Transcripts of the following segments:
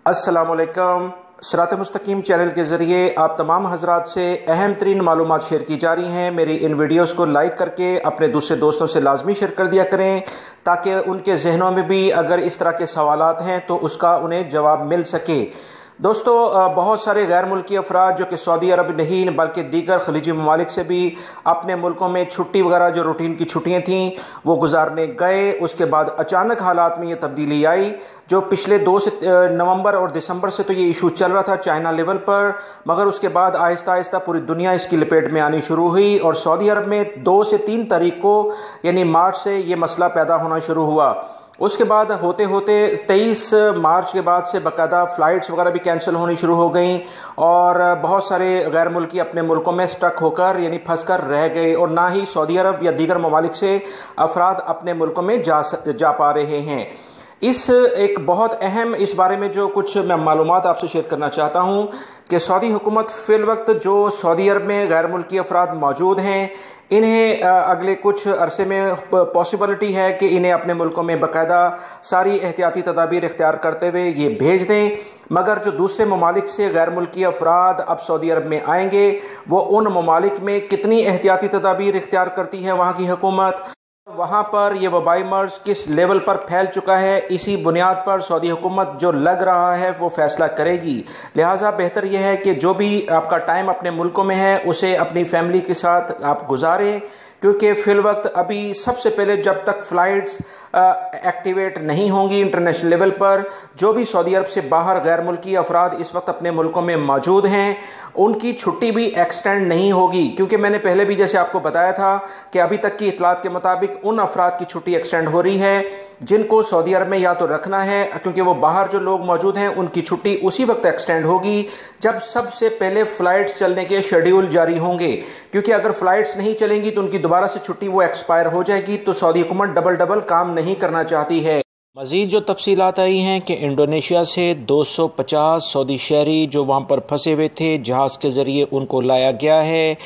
अस्सलाम वालेकुम। सिरात मुस्तकीम चैनल के ज़रिए आप तमाम हजरात से अहम तरीन मालूमात शेयर की जा रही हैं। मेरी इन वीडियोस को लाइक करके अपने दूसरे दोस्तों से लाजमी शेयर कर दिया करें ताकि उनके जहनों में भी अगर इस तरह के सवालात हैं तो उसका उन्हें जवाब मिल सके। दोस्तों, बहुत सारे गैर मुल्की अफराद जो कि सऊदी अरब नहीं बल्कि दीगर खलीजी ममालिक से भी अपने मुल्कों में छुट्टी वगैरह जो रूटीन की छुट्टियां थीं वो गुजारने गए। उसके बाद अचानक हालात में ये तब्दीली आई जो पिछले 2 से नवंबर और दिसंबर से तो ये इशू चल रहा था चाइना लेवल पर, मगर उसके बाद आहिस्ता आहिस्ता पूरी दुनिया इसकी लपेट में आनी शुरू हुई और सऊदी अरब में 2 से 3 तारीख को यानी मार्च से ये मसला पैदा होना शुरू हुआ। उसके बाद होते होते 23 मार्च के बाद से बाकायदा फ़्लाइट्स वगैरह भी कैंसिल होनी शुरू हो गई और बहुत सारे गैर मुल्की अपने मुल्कों में स्टक होकर यानी फंस कर रह गए और ना ही सऊदी अरब या दीगर ममालिक से अफराद अपने मुल्कों में जा पा रहे हैं। इस एक बहुत अहम इस बारे में जो कुछ मैं मालूमात आपसे शेयर करना चाहता हूँ कि सऊदी हुकूमत फ़िल वक्त जो सऊदी अरब में गैर मुल्की अफराद मौजूद हैं इन्हें अगले कुछ अरसे में पॉसिबिलिटी है कि इन्हें अपने मुल्कों में बाकायदा सारी एहतियाती तदाबीर इख्तियार करते हुए ये भेज दें, मगर जो दूसरे ममालिक से गैर मुल्की अफराद अब सऊदी अरब में आएंगे वो उन ममालिक में कितनी एहतियाती तदाबीर इख्तियार करती है वहाँ की हुकूमत, वहाँ पर ये वबाई मर्ज किस लेवल पर फैल चुका है, इसी बुनियाद पर सऊदी हुकूमत जो लग रहा है वो फैसला करेगी। लिहाजा बेहतर यह है कि जो भी आपका टाइम अपने मुल्कों में है उसे अपनी फैमिली के साथ आप गुजारें, क्योंकि फ़िल वक्त अभी सबसे पहले जब तक फ़्लाइट्स एक्टिवेट नहीं होंगी इंटरनेशनल लेवल पर, जो भी सऊदी अरब से बाहर गैर मुल्की अफराद इस वक्त अपने मुल्कों में मौजूद हैं उनकी छुट्टी भी एक्सटेंड नहीं होगी। क्योंकि मैंने पहले भी जैसे आपको बताया था कि अभी तक की इतलात के मुताबिक उन अफराद की छुट्टी एक्सटेंड हो रही है जिनको सऊदी अरब में या तो रखना है, क्योंकि वो बाहर जो लोग मौजूद हैं उनकी छुट्टी उसी वक्त एक्सटेंड होगी जब सबसे पहले फ़्लाइट्स चलने के शेड्यूल जारी होंगे। क्योंकि अगर फ़्लाइट्स नहीं चलेंगी तो उनकी दोबारा से छुट्टी वो एक्सपायर हो जाएगी, तो सऊदी हुकूमत डबल काम नहीं करना चाहती है। मज़ीद जो तफसीलात आई हैं कि इंडोनेशिया से 250 सऊदी शहरी जो वहाँ पर फंसे हुए थे जहाज़ के ज़रिए उनको लाया गया है।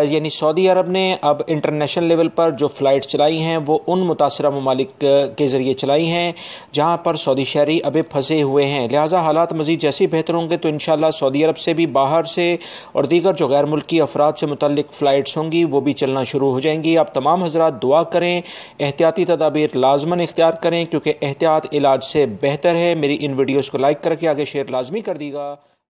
यानी सऊदी अरब ने अब इंटरनेशनल लेवल पर जो फ़्लाइट चलाई हैं वो उन मुतासरा ममालिक के ज़रिए चलाई हैं जहाँ पर सऊदी शहरी अभी फंसे हुए हैं। लिहाजा हालात मज़ीद जैसे ही बेहतर होंगे तो इंशाअल्लाह सऊदी अरब से भी बाहर से और दीगर जो गैर मुल्की अफराद से मुतल्लिक फ़्लाइट्स होंगी वो भी चलना शुरू हो जाएंगी। आप तमाम हज़रात दुआ करें, एहतियाती तदाबीर लाजमन इख्तियार करें, क्योंकि एहतियात इलाज से बेहतर है। मेरी इन वीडियोस को लाइक करके आगे शेयर लाजमी कर दीजिएगा।